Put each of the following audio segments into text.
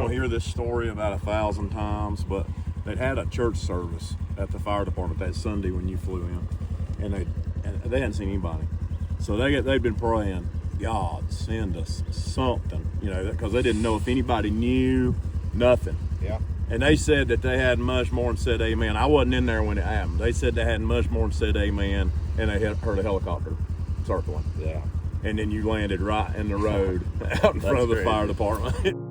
gonna hear this story about 1,000 times, but they had a church service at the fire department that Sunday when you flew in, and they hadn't seen anybody, so they'd been praying, God, send us something, because they didn't know if anybody knew, nothing. Yeah. And they said that they hadn't much more than said amen. I wasn't in there when it happened. They said they hadn't much more than said amen, and they had heard a helicopter circling. Yeah. And then you landed right in the road out in front of the fire department.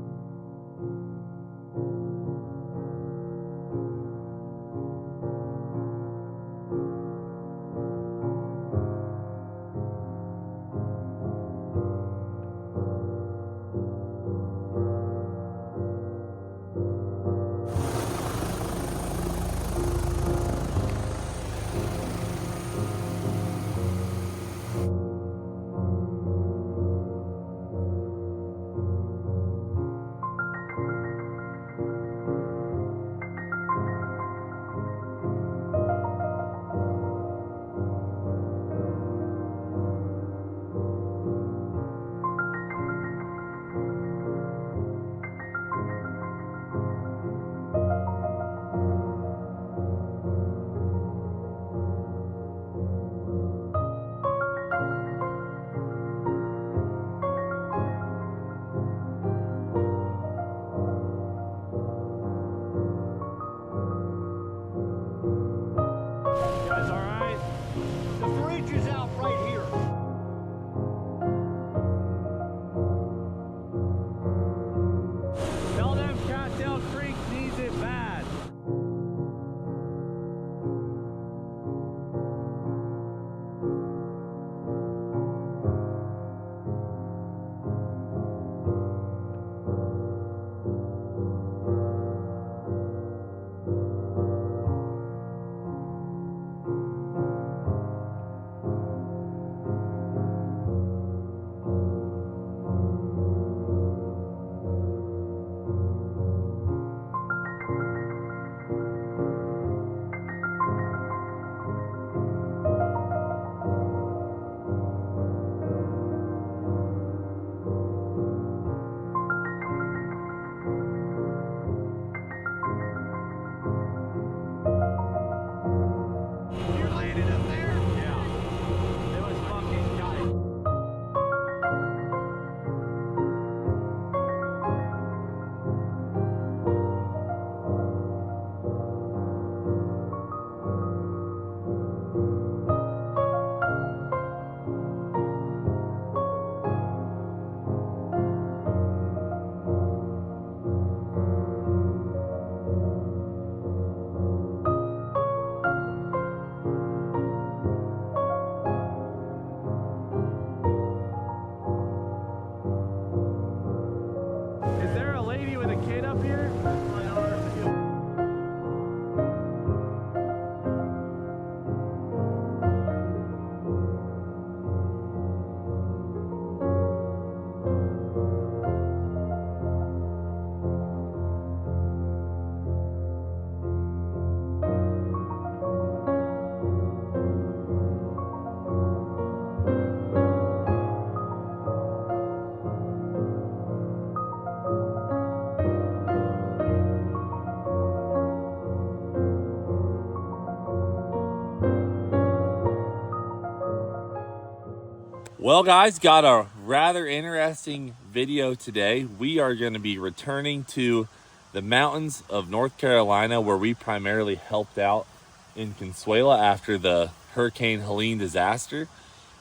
Well, guys, got a rather interesting video today. We are going to be returning to the mountains of North Carolina, where we primarily helped out in Consuela after the Hurricane Helene disaster.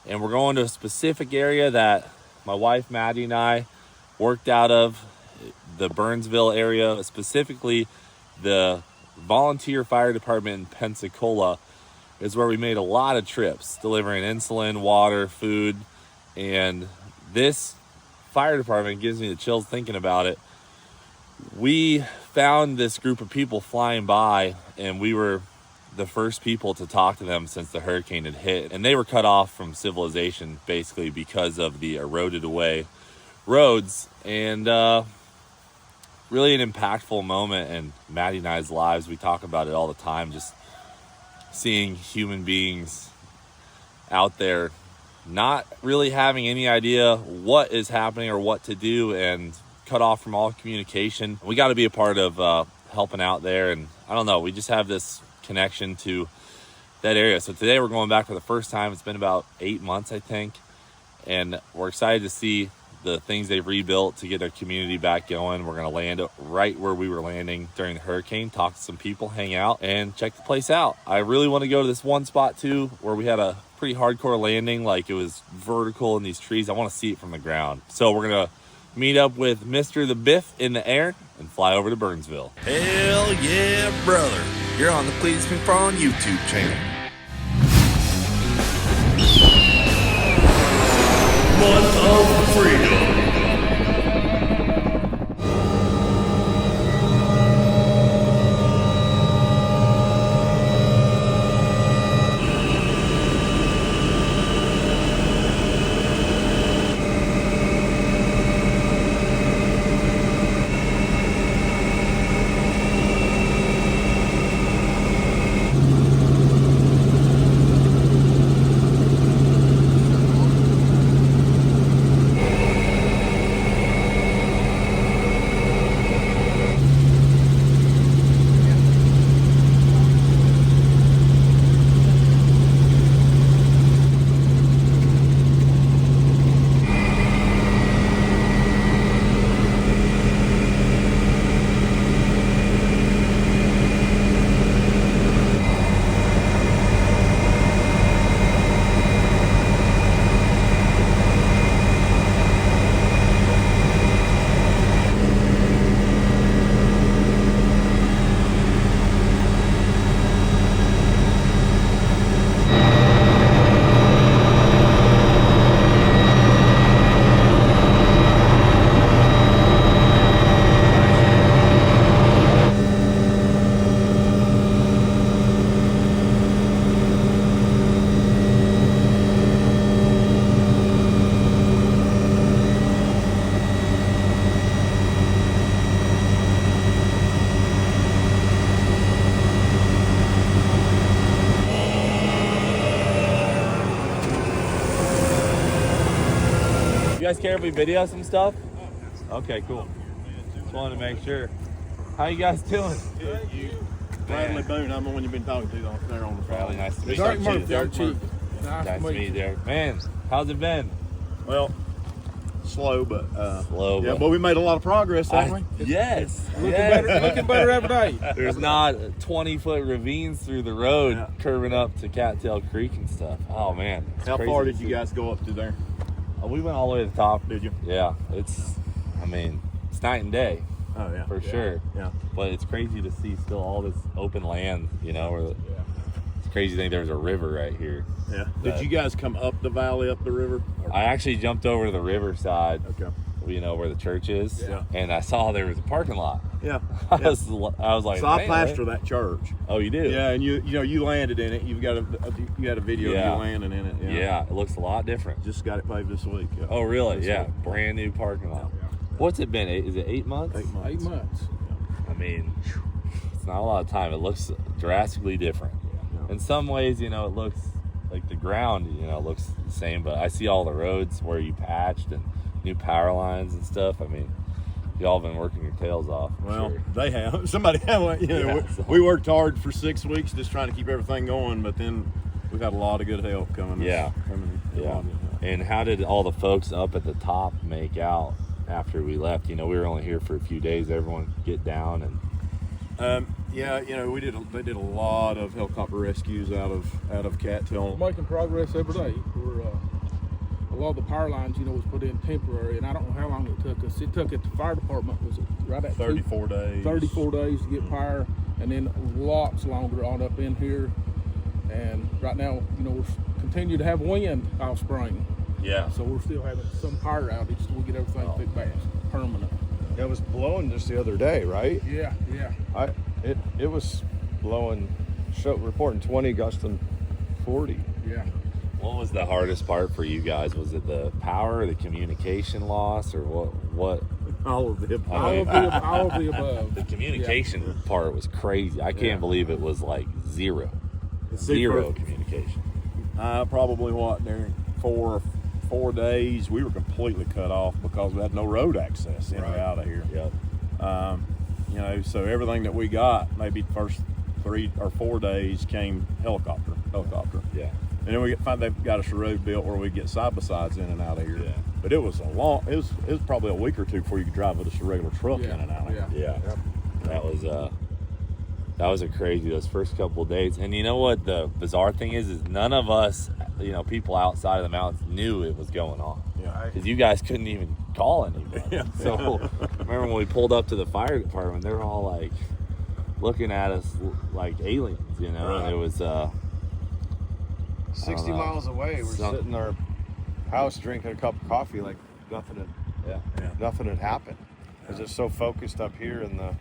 And we're going to a specific area that my wife Maddie and I worked out of, the Burnsville area, specifically the volunteer fire department in Pensacola is where we made a lot of trips, delivering insulin, water, food. And this fire department gives me the chills thinking about it. We found this group of people flying by, and we were the first people to talk to them since the hurricane had hit. And they were cut off from civilization basically because of the eroded away roads. And really an impactful moment in Maddie and I's lives. We talk about it all the time, just seeing human beings out there not really having any idea what is happening or what to do, and cut off from all communication. We got to be a part of helping out there, and I don't know, we just have this connection to that area. So today we're going back for the first time. It's been about 8 months, I think, and we're excited to see the things they've rebuilt to get their community back going. We're going to land right where we were landing during the hurricane, talk to some people, hang out, and check the place out. I really want to go to this one spot too where we had a pretty hardcore landing, like it was vertical in these trees. I want to see it from the ground. So we're going to meet up with Mr. the Biff in the air and fly over to Burnsville. Hell yeah, brother. You're on the Cleetus McFarland YouTube channel. Month of Freedom. You guys care if we video some stuff? Okay, cool. Just wanted to make sure. How you guys doing? Good, you. Bradley Boone, I'm the one you've been talking to there on the Bradley, phone. nice to meet Dark you. Murphy, Dark Chief. Murphy. Nice to meet you there. Man, how's it been? Well, slow, but Slow, yeah, but- but we made a lot of progress, haven't we? Yes. Looking better every day. There's not 20-foot ravines through the road Yeah. curving up to Cattail Creek and stuff. Oh man. It's How crazy far to did you see. guys go up to there? We went all the way to the top. Did you? Yeah, it's night and day Oh yeah, for sure. Yeah. But it's crazy to see still all this open land, where it's crazy to think there's a river right here. Yeah. Did you guys come up the valley, up the river? I actually jumped over to the riverside, Okay. where the church is, Yeah. and I saw there was a parking lot. Yeah. I was like, So I man, pastor that church. Oh, you do? Yeah, and you landed in it. You got a video of Yeah. you landing in it. Yeah, it looks a lot different. Just got it paved this week. Yeah. Oh, really? This Yeah, week. brand new parking lot. What's it been? Is it 8 months? 8 months. 8 months. I mean, it's not a lot of time. It looks drastically different. Yeah. In some ways, it looks like the ground, looks the same, but I see all the roads where you patched and new power lines and stuff. I mean, y'all been working your tails off. I'm Well, sure. they have. Somebody have. We worked hard for 6 weeks just trying to keep everything going, but then we've had a lot of good help coming. Yeah. Yeah. And how did all the folks up at the top make out after we left? We were only here for a few days. Everyone get down and Yeah, they did a lot of helicopter rescues out of Cattail. We're making progress every day. A lot of the power lines, was put in temporary, and I don't know how long it took us. It took at the fire department, was it right at 34 days. 34 days to get power, and then lots longer on up in here. And right now, we're continue to have wind all spring. yeah. So we're still having some power outage till we get everything fixed back permanent. It was blowing just the other day, right? Yeah. It was blowing, reporting 20, gusting 40. Yeah. What was the hardest part for you guys? Was it the power, the communication loss, or what? All of the above. All of the above. The communication part was crazy. I can't believe it was like zero Super. communication. Probably what, Darren? 4 4 days, we were completely cut off because we had no road access in or out of here. Yep. You know, so everything that we got, maybe the first 3 or 4 days, came helicopter. Yeah. And then they've got us a road built where we get side by sides in and out of here. Yeah. But it was it was probably a week or two before you could drive with just a regular truck in and out of here. Yeah. That was a crazy, those first couple of days. And you know what the bizarre thing is none of us, you know, people outside of the mountains knew it was going on. Yeah. Because you guys couldn't even call anybody. Yeah. So remember when we pulled up to the fire department, they were all like looking at us like aliens, you know. Right. And it was 60 miles away, we're sitting in our house drinking a cup of coffee like nothing had happened. Because it's so focused up here in the.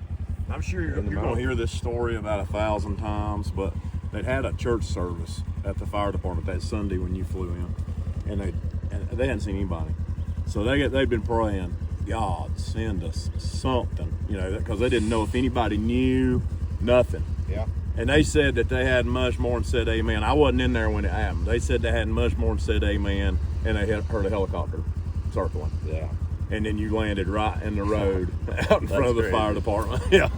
I'm sure you're going to hear this story about 1,000 times, but they had a church service at the fire department that Sunday when you flew in, and they hadn't seen anybody. So they'd been praying, God, send us something, you know, because they didn't know if anybody knew, nothing. Yeah. And they said that they hadn't much more than said amen. I wasn't in there when it happened. They said they hadn't much more than said amen, and they had heard a helicopter circling. yeah. And then you landed right in the road out in front of the crazy. fire department. Yeah.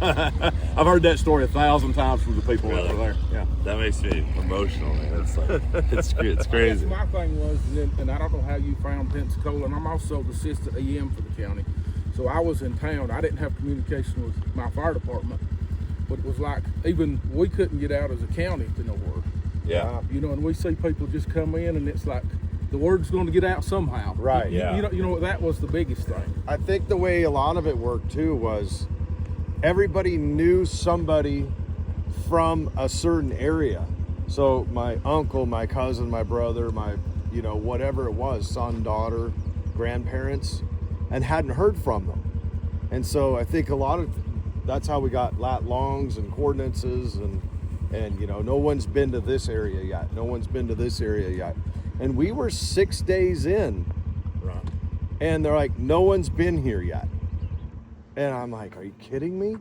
I've heard that story 1,000 times from the people that were there. Yeah. That makes me emotional, man. It's like it's crazy. My thing was, and I don't know how you found Pensacola, and I'm also the assistant EM for the county. So I was in town. I didn't have communication with my fire department, but it was like even we couldn't get out as a county to nowhere. Yeah. You know, and we see people just come in, and it's like the word's going to get out somehow. Right. Yeah. You know, that was the biggest thing. I think the way a lot of it worked too was everybody knew somebody from a certain area. So my uncle, my cousin, my brother, my, you know, whatever it was, son, daughter, grandparents, and hadn't heard from them. And so I think that's how we got lat longs and coordinates and you know, no one's been to this area yet. No one's been to this area yet. And we were 6 days in. Right. And they're like, no one's been here yet. And I'm like, are you kidding me?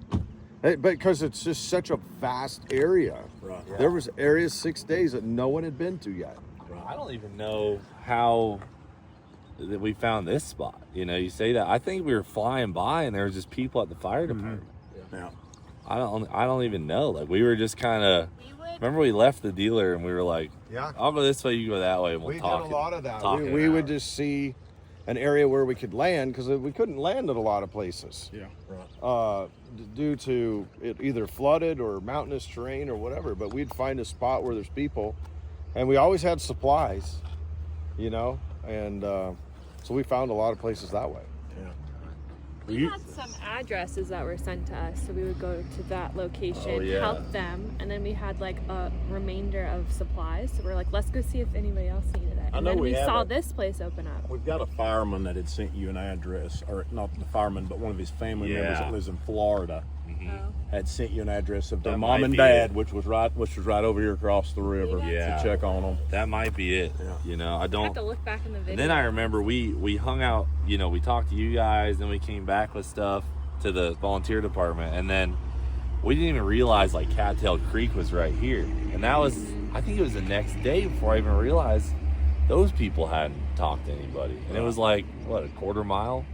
But because it's just such a vast area. Right. Yeah. There was areas 6 days that no one had been to yet. I don't even know how that we found this spot. You know, you say that. I think we were flying by and there was just people at the fire department. Yeah. I don't even know. Like we were just kind of. Remember we left the dealer and we were like, Yeah. I'll go this way, you go that way, and we'll We talk. did a lot of that. talk We it would out. just see an area where we could land because we couldn't land at a lot of places. Yeah. Right. Due to it either flooded or mountainous terrain or whatever. But we'd find a spot where there's people, and we always had supplies, you know, and so we found a lot of places that way. We had some addresses that were sent to us, so we would go to that location, help them, and then we had like a remainder of supplies. So we're like, let's go see if anybody else needed it. And then we saw this place open up. We've got a fireman that had sent you an address, or not the fireman, but one of his family members that lives in Florida. Had sent you an address of their That mom might and be dad, it. which was right over here across the river. Yeah. To check on them. That might be it. Yeah. You know, I I don't. have to look back in the video. And then I remember we hung out. You know, we talked to you guys, then we came back with stuff to the volunteer department, and then we didn't even realize like Cattail Creek was right here. And that was, I think it was the next day before I even realized those people hadn't talked to anybody. And it was like what, a quarter mile?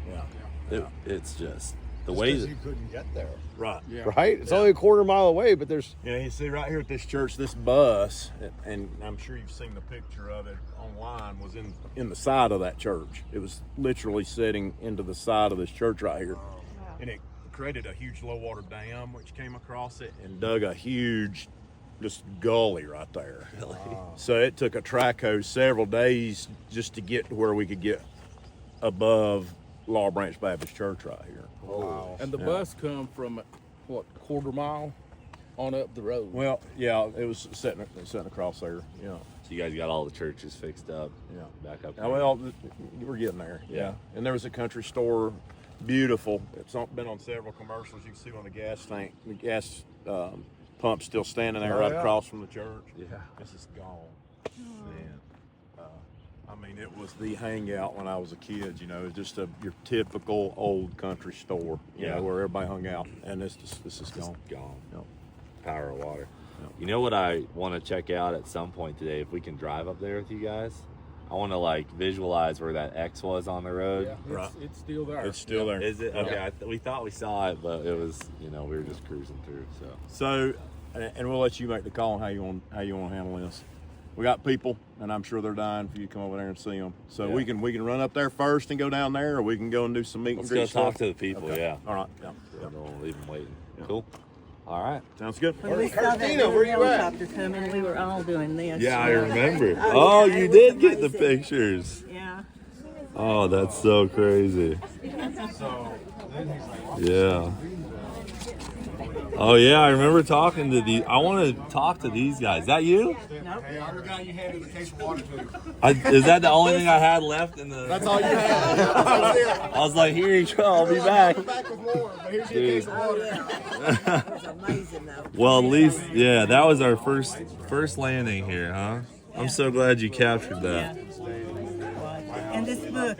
Yeah. It's just the way that. you couldn't get there. Right. Yeah. Right? It's only a quarter mile away, but there's You know, you see right here at this church, this bus, and I'm sure you've seen the picture of it online, was in the side of that church. It was literally setting into the side of this church right here. And it created a huge low water dam which came across it and dug a huge just gully right there. Really? So it took a track hose several days just to get to where we could get above Law Branch Baptist Church right here. wow. And the bus come from what, quarter mile on up the road. Well, yeah, it was sitting across there. Yeah. So you guys got all the churches fixed up. Yeah. Back up. Yeah, well, we're getting there. Yeah. And there was a country store, beautiful. It's been on several commercials. You can see on the gas pump still standing there right across from the church. Yeah. This is gone. Man. I mean, it was the hangout when I was a kid. You know, just your typical old country store. You know, where everybody hung out. And this is gone. Gone. Yep. Power of water. Yep. You know what I want to check out at some point today, if we can drive up there with you guys? I want to like visualize where that X was on the road. Yeah, Right. it's still there. It's still there. Is it? Okay. We thought we saw it, but it was, we were just cruising through. So, and we'll let you make the call on how you want to handle this. We got people, and I'm sure they're dying for you to come over there and see them. So we can run up there first and go down there, or we can go and do some meet and Let's greet go stuff. talk to the people. Okay. Yeah. All right. Yeah. Don't leave them waiting. Yeah. Cool. All right. Sounds good. When we saw that little helicopter coming, we were all doing this. Yeah, I remember. Oh, Oh, yeah, you it was did get the amazing. pictures. Yeah. Oh, that's so crazy. Yeah. Oh yeah, I remember talking to I want to talk to these guys. Is that you? No. Hey, I'm the guy you handed the case of water to. Is that the only thing I had left in the? That's all you had. I was like, here you go. I'll be back. Come back with more, but here's your Dude. case of water. It was amazing though. Well, at least, yeah, that was our first landing here, huh? I'm so glad you captured that. And this book,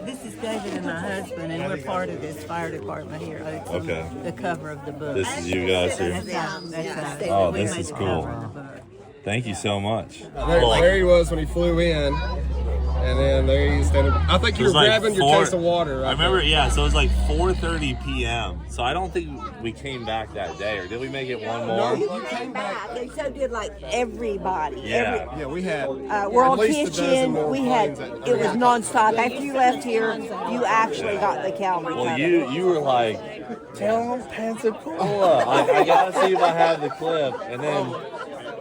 this is David and my husband, and we're part of this fire department here. It's on Okay. the cover of the book. This is you guys here. That's Oh, we this made is the cool. cover of the book. Thank you so much. There he was when he flew in, and then there he's standing. I think you were grabbing your case of water. I remember, yeah. So it was like 4:30 p.m. So I don't think we came back that day, or did we make it one more? You came back. And so did like everybody. Yeah. Yeah, we had World at least a dozen more Kitchen, we had, planes it was nonstop. After you left here, you actually got the Calvary Well, cover. you were like, tell them Pensacola. I gotta see if I have the clip,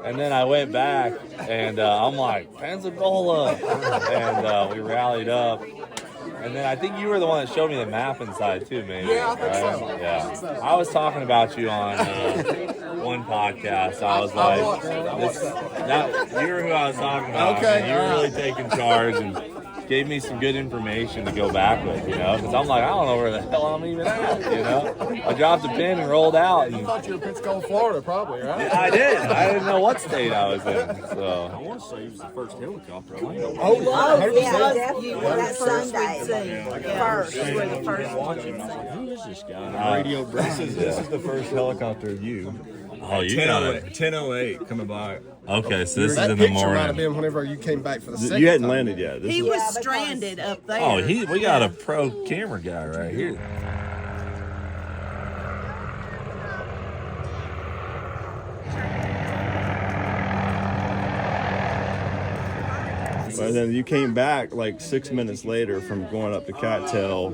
and then I went back, and I'm like, Pensacola, and we rallied up. And then I think you were the one that showed me the map inside too, maybe. Yeah, I think right? so. Yeah, I was talking about you on one podcast. I was like, you were who I was talking about. Okay. And you were really taking charge and gave me some good information to go back with, because I'm like, I don't know where the hell I'm even at, I dropped a pin and rolled out. I And thought you were Pensacola, Florida, probably, right? I did. I didn't know what state I was in. I So want to say he was the first helicopter. Oh, Oh, 100%. yeah, definitely. That Sunday. First. You were the first one. Who is this guy? Radio. This is the first helicopter you. oh, you got it. 10:08 coming by. Okay, so this is That in the picture might have morning. been whenever you came back for the second You hadn't time. landed yet. This He is, was stranded up there. Oh, we got a pro camera guy right here. and then you came back like 6 minutes later from going up to Cattail,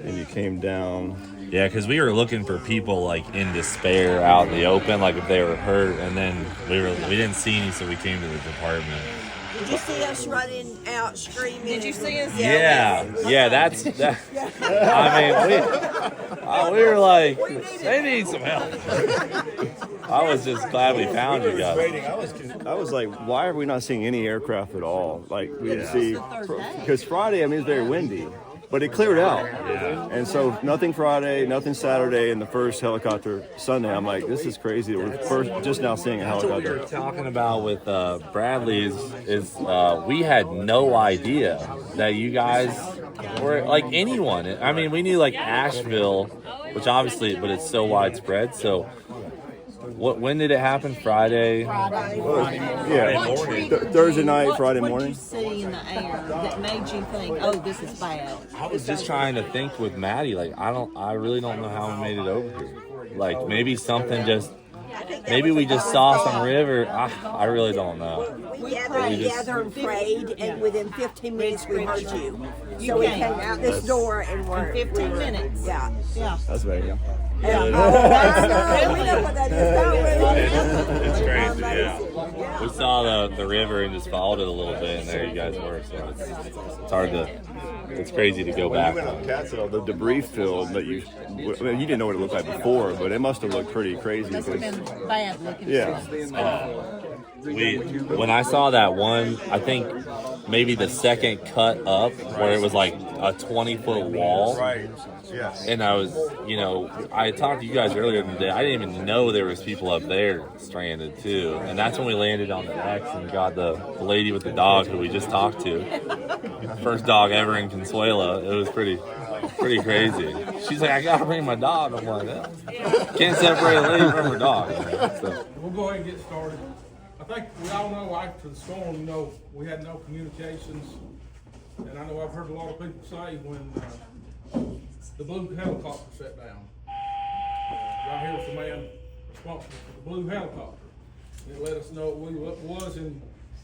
and you came down. Yeah, because we were looking for people like in despair out in the open, like if they were hurt, and then we didn't see any, so we came to the department. Did you see us running out screaming? Did you see us? Yeah, that's that. I mean, we were like, they need some help. I was just glad we found you guys. I was like, why are we not seeing any aircraft at all? Like we didn't see, because Friday, I mean, it's very windy, but it cleared out. Yeah. And so nothing Friday, nothing Saturday, and the first helicopter Sunday. I'm like, this is crazy. We're just now seeing a That's what we were helicopter. talking about with Bradley is we had no idea that you guys were like anyone. I mean, we knew like Asheville, which obviously, but it's so widespread. So when did it happen? Friday? Yeah, Thursday night, Friday What morning. did you see in the air that made you think, oh, this is bad? I was just trying to think with Maddie, like I really don't know how we made it over here. Like maybe something maybe we just saw some river. I really don't know. We gathered together and prayed, and within 15 minutes we heard you. So we came out this door and were 15 minutes. Yeah. Yeah. That's very young. Yeah. We know what that is. Don't we? It's crazy, yeah. We saw the river and just followed it a little bit, and there you guys were. So it's hard to. It's crazy to go back. When you went up Cattail, the debris field that you didn't know what it looked like before, but it must have looked pretty crazy. Must have Because, been bad looking. yeah. When I saw that one, I think maybe the second cut up where it was like a 20-foot wall. Right. Yes. And I was, I talked to you guys earlier in the day. I didn't even know there was people up there stranded too. And that's when we landed on the X and got the lady with the dog who we just talked to. First dog ever in Consuela. It was pretty crazy. She's like, I gotta bring my dog. I'm like, can't separate a lady from her dog. So. We'll go ahead and get started. think we all know after the storm, you know, we had no communications. And I know I've heard a lot of people say when the blue helicopter set down. Right here's the man responsible for the blue helicopter. It let us know we was in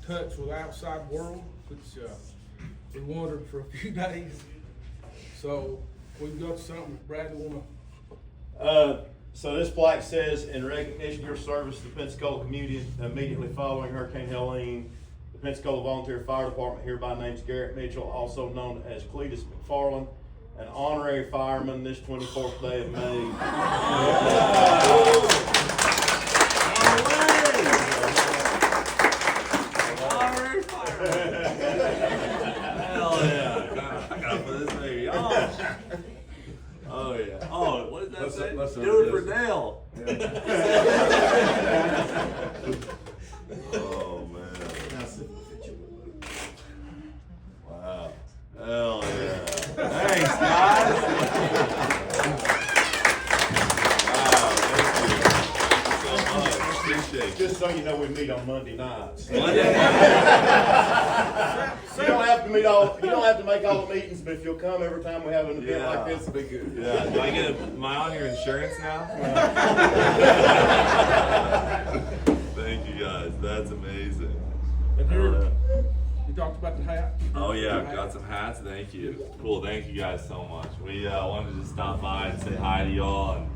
touch with the outside world, which we wondered for a few days. So we've got something Bradley wanna. So this plaque says, in recognition of your service to the Pensacola community immediately following Hurricane Helene, the Pensacola Volunteer Fire Department hereby names Garrett Mitchell, also known as Cleetus McFarland, an honorary fireman this 24th day of May. Honorary fireman. Hell yeah. I gotta put this baby on. Oh yeah. Oh, what did that say? Do it for Dale. Oh man. Wow. Hell yeah. Thanks, guys. Wow, thank you. So much. Appreciate it. Just so you know, we meet on Monday nights. Monday You don't have to make all the meetings, but if you'll come every time we have an event like this, it'll be good. Yeah. Do I get am I on your insurance now? Thank you guys. That's amazing. And here, you talked about the hat. Oh yeah, I've got some hats. Thank you. Cool. Thank you guys so much. We wanted to stop by and say hi to y'all,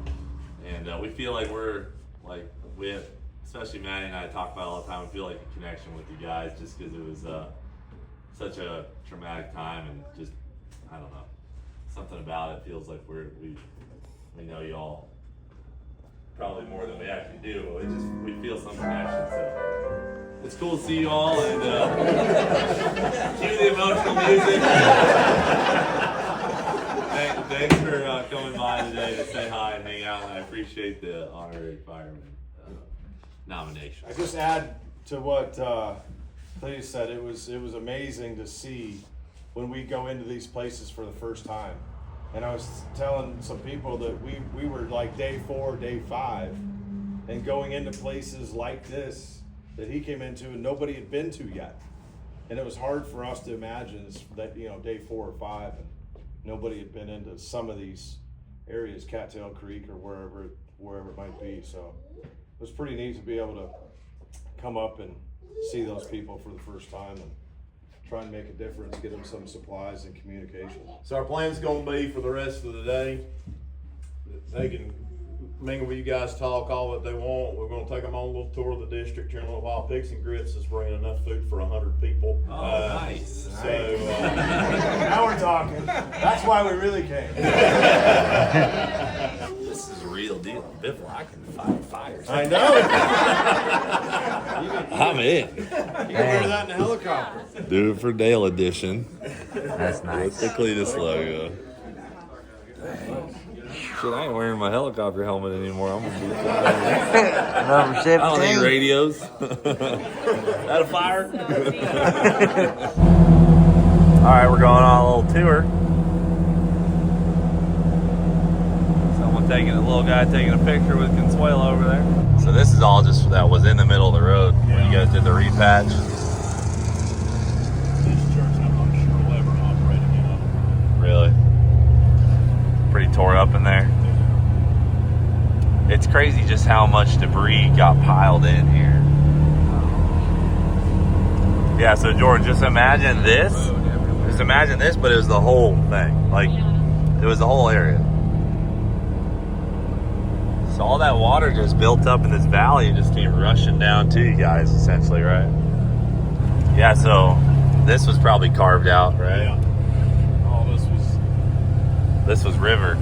and we feel like we have, especially Maddie and I talk about it all the time. We feel like a connection with you guys just because it was such a traumatic time, and just I don't know, something about it feels like we know y'all probably more than we actually do. We feel some connection. So it's cool to see you all, and cue the emotional music. Thanks for coming by today to say hi and hang out, and I appreciate the honorary fireman nomination. I just add to what Cleetus said. It was amazing to see when we go into these places for the first time. And I was telling some people that we were like day 4, day 5, and going into places like this that he came into and nobody had been to yet. And it was hard for us to imagine that, you know, day 4 or 5 and nobody had been into some of these areas, Cattail Creek or wherever it might be. So it was pretty neat to be able to come up and see those people for the first time and try and make a difference, get them some supplies and communication. So our plan's gonna be for the rest of the day, they can mingle with you guys, talk all that they want. We're gonna take them on a little tour of the district here in a little while. Pigs and Grits is bringing enough food for 100 people. Oh, nice. So Now we're talking. That's why we really came. This is a real deal. Biffle, I can fight fires. I know. I'm in. You can wear that in a helicopter. Do it for Dale edition. That's nice. With the Cleetus logo. Shit, I ain't wearing my helicopter helmet anymore. I'm gonna be Number 17. I don't need radios. That a fire? Alright, we're going on a little tour. Someone a little guy taking a picture with Consuelo over there. So this is all just that was in the middle of the road when you guys did the repatch. this church, I'm not sure will ever operate again. Really? Pretty tore up in there. It's crazy just how much debris got piled in here. Yeah, so George, just imagine this. Just imagine this, but it was the whole thing. Like, it was the whole area. So all that water just built up in this valley and just came rushing down to you guys, essentially, right? Yeah, so this was probably carved out, right? Yeah. Oh, This was river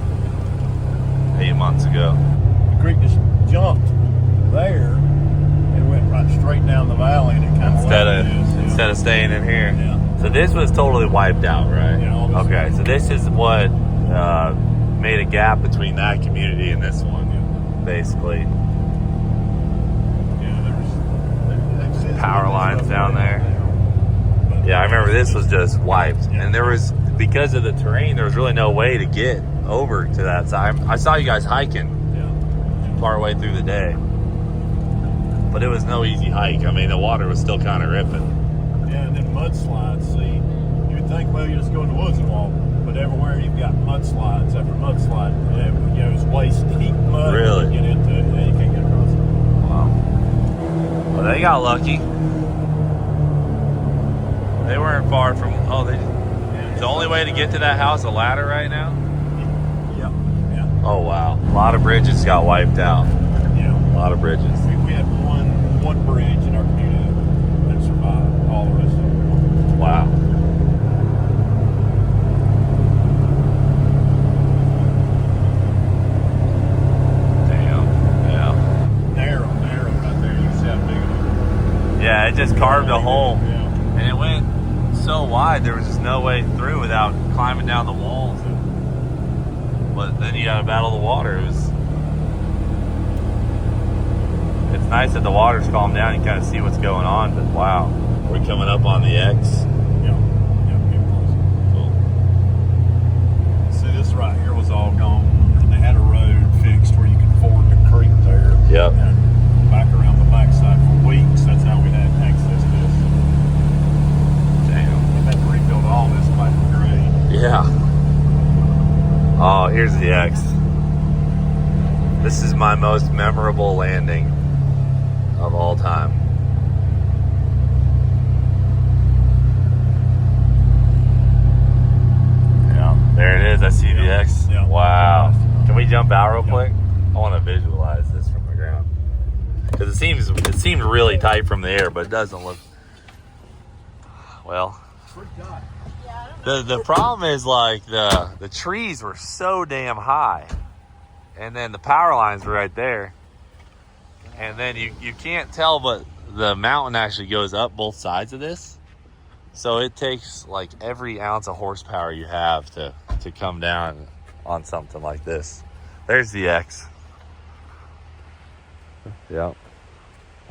8 months ago. the creek just jumped there and went right straight down the valley, and it kind Instead of staying in here. Yeah. So this was totally wiped out, right? Yeah, all this Okay, so this is what made a gap between that community and this one, basically. Yeah, there's Power lines down there. Yeah, I remember this was just wiped, and there was, because of the terrain, there was really no way to get over to that side. I saw you guys hiking part way through the day. but it was no easy hike. I mean, the water was still kind of ripping. Yeah, and then mudslides. See, you would think, well, you just go in the woods and walk, but everywhere you've got mudslides after mudslide. You know, it's waist deep mud. Really? You get into it, and you can't get across it. Wow. Well, they got lucky. They weren't far from. Oh, they. The only way to get to that house a ladder right now. Yeah. Yeah. Oh wow, a lot of bridges got wiped out. Yeah. A lot of bridges. We had one bridge in our community that survived. All the rest of them. Wow. Damn. Yeah. Narrow right there. You can see how big it is. Yeah, it just carved a hole, Yeah. and it went so wide there was just no way through without climbing down the walls. But then you gotta battle the water. It's nice that the water's calmed down. You kind of see what's going on. But wow, we're coming up on the X. Yeah. Getting close. Cool. See, this right here was all gone, and they had a road fixed where you could ford the creek there. Yep. And back around the backside for weeks. That's how we had access to this. Damn. We had to rebuild all this back from grade. Yeah. Oh, here's the X. This is my most memorable landing of all time. Yeah, there it is. I see the X. Yeah. Wow. Can we jump out real quick? I want to visualize this from the ground. Because it seemed really tight from the air, but it doesn't look. Well, the problem is like the trees were so damn high, and then the power lines were right there, and then you can't tell, but the mountain actually goes up both sides of this, so it takes like every ounce of horsepower you have to come down on something like this. There's the X. Yep.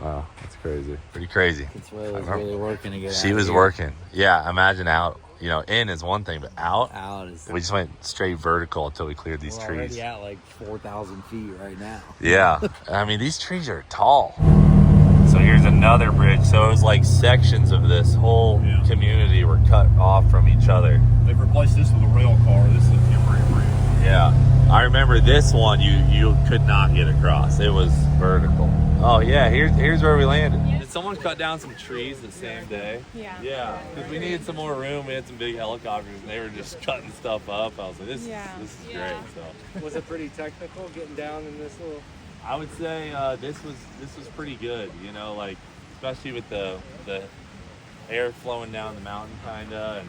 Wow, that's crazy. Pretty crazy. That's why I was really working to get out. She was working. Yeah, imagine out. You know, in is one thing, but out is. we just went straight vertical until we cleared these We're trees. already at like 4,000 feet right now. Yeah, I mean, these trees are tall. So here's another bridge. So it was like sections of this whole community were cut off from each other. They've replaced this with a rail car. This is a temporary bridge. Yeah, I remember this one. You could not get across. It was vertical. Oh yeah, here's where we landed. Did someone cut down some trees the same day? Yeah. Yeah, because we needed some more room. We had some big helicopters, and they were just cutting stuff up. I was like, this is great. So Was it pretty technical getting down in this little? I would say this was pretty good. You know, like especially with the air flowing down the mountain, kinda, and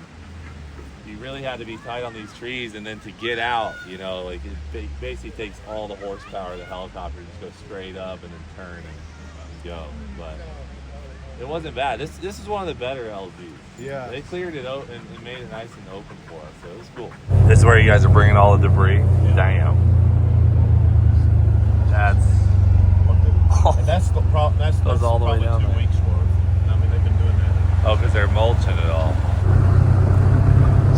you really had to be tight on these trees, and then to get out, you know, like it basically takes all the horsepower of the helicopter to just go straight up and then turn and go. But it wasn't bad. This is one of the better LGs. Yeah. They cleared it out and made it nice and open for us, so it was cool. This is where you guys are bringing all the debris? Yeah. Damn. That's the problem. That's all the way probably down 2 there. weeks worth. I mean, they've been doing that. Oh, because they're mulching it all.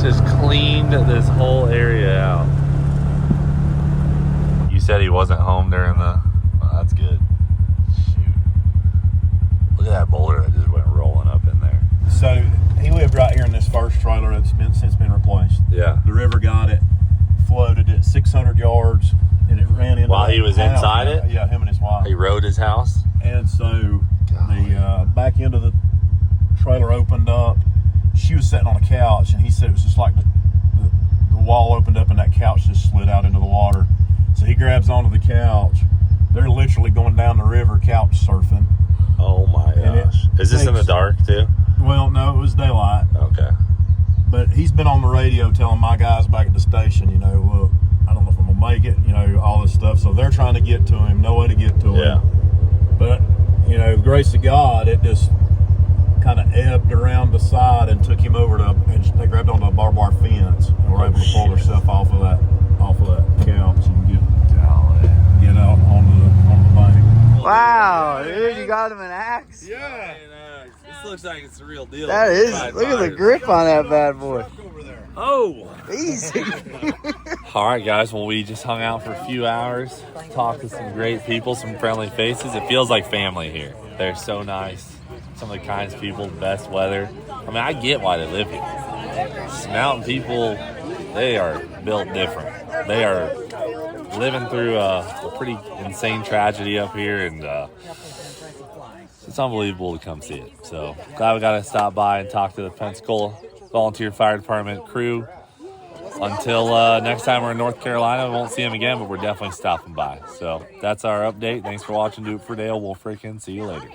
Just cleaned this whole area out. You said he wasn't home during the... Oh, that's good. Shoot. Look at that boulder that just went rolling up in there. So he lived right here in this first trailer that's since been replaced. Yeah. The river got it, floated it 600 yards, and it ran into While he was house. inside it? Yeah, him and his wife. He rode his house? And so the back end of the trailer opened up. She was sitting on a couch, and he said it was just like the wall opened up and that couch just slid out into the water. So he grabs onto the couch. They're literally going down the river couch surfing. Oh my gosh. Is this in the dark too? Well, no, it was daylight. Okay. But he's been on the radio telling my guys back at the station, you know, look, I don't know if I'm going to make it, you know, all this stuff. So they're trying to get to him, no way to get to him. Yeah. But, you know, grace of God, it just kind of ebbed around the side and took him over to, and they grabbed onto a barbed wire fence and were able to pull their stuff off of that couch and get out on the bank. Wow, dude, you got him an axe? Yeah. This looks like it's the real deal. That is. Look at the grip on that bad boy. Oh, easy. All right, guys. Well, we just hung out for a few hours, talked to some great people, some friendly faces. It feels like family here. They're so nice. Some of the kindest people, the best weather. I mean, I get why they live here. These mountain people, they are built different. They are living through a pretty insane tragedy up here, and it's unbelievable to come see it. So glad we got to stop by and talk to the Pensacola Volunteer Fire Department crew. Until next time we're in North Carolina, we won't see them again, but we're definitely stopping by. So that's our update. Thanks for watching. Do It for Dale. We'll freaking see you later.